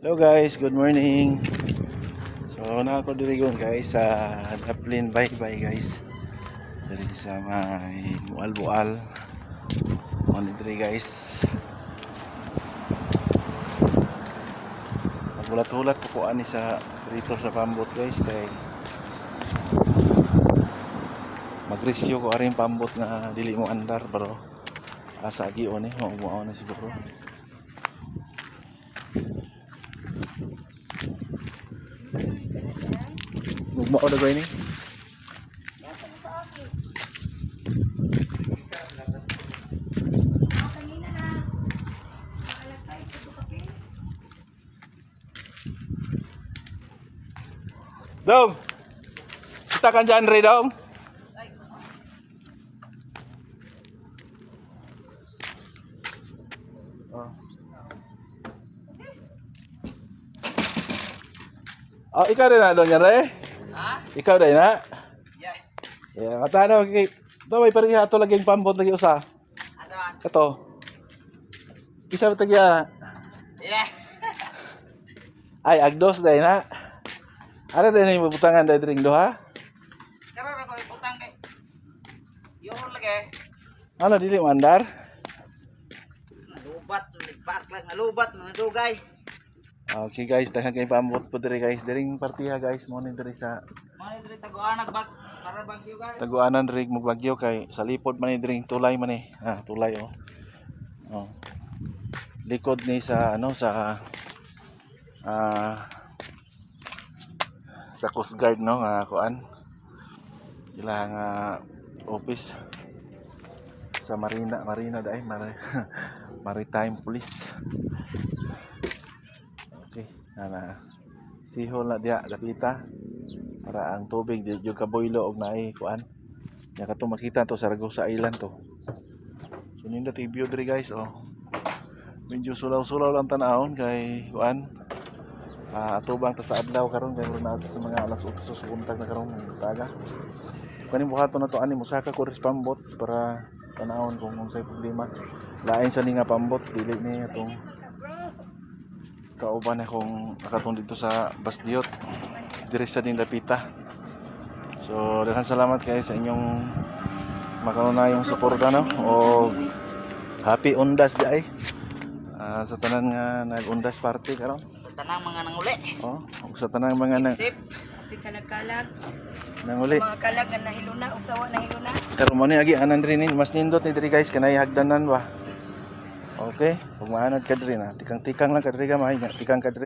Hello guys, good morning. So na ako dirigon guys sa Daplin Baybay guys. Diri sa may Bual-Bual. On diri guys. Nagulat-ulat ko ani sa dito sa pambot guys kay magresyo ko aring pambot na dili mo andar pero asa gion mao na siguro. Gugmao na gani. Dong. Kita kan genre dong. Oh, ikaw din na doon yan, Re? Ha? Ikaw din na? Yeah. Yeah, matano, ito may pariha ito laging pambot lagi usa. Asa man? Ito. Isa ba tagya? Yeah. Ay, agdos din na. Ano din yung butangan dahil ring do, ha? Karoon ako ibutang kay. Yung lagi. Ano, dili mandar? Nalubat, nalubat, nadugay. Okay guys, daghang kay pambot po diri guys. Diring partiha guys, mo ni diri sa Diri taguanag bag para bagyo guys. Taguanan diri magbagyo kay sa lipod man ni diring tulay man ni. Tulay oh. Oh. Likod ni sa sa Coast Guard no, kuan. Ilang office sa Marina dai Maritime Police. Okay, sihol na diya dapita para ang tubig di jud kaboylo og naay kuan. Nya kato makita to sa Ragusa Island to. So ninda ti view diri guys oh. Medyo sulaw-sulaw lang tanahon kay kuan. Atubang ta sa adlaw karon kay na sa mga alas 8 sa untag na karon taga. Kani buhaton na to ani musaka ko pambot para tanahon kung unsay problema. Lain sa ni nga pambot dili ni atong kauban akong nakatong dito sa Basdiot diri sa Dindapita. So daghang salamat kayo sa inyong makanunayong suporta no o happy undas di ay sa tanan nga nag-undas party karon. Sa tanang mga nanguli. Sa tanang mga di kalag-kalag. Nanguli. Mga kalag nga nahiluna, usawa nahiluna. Karon mo ni agi anan rin mas nindot ni diri guys kanay hagdanan ba. Okay, pag maanad ka diri na, tikang-tikang lang ka diri gamay, tikang ka diri.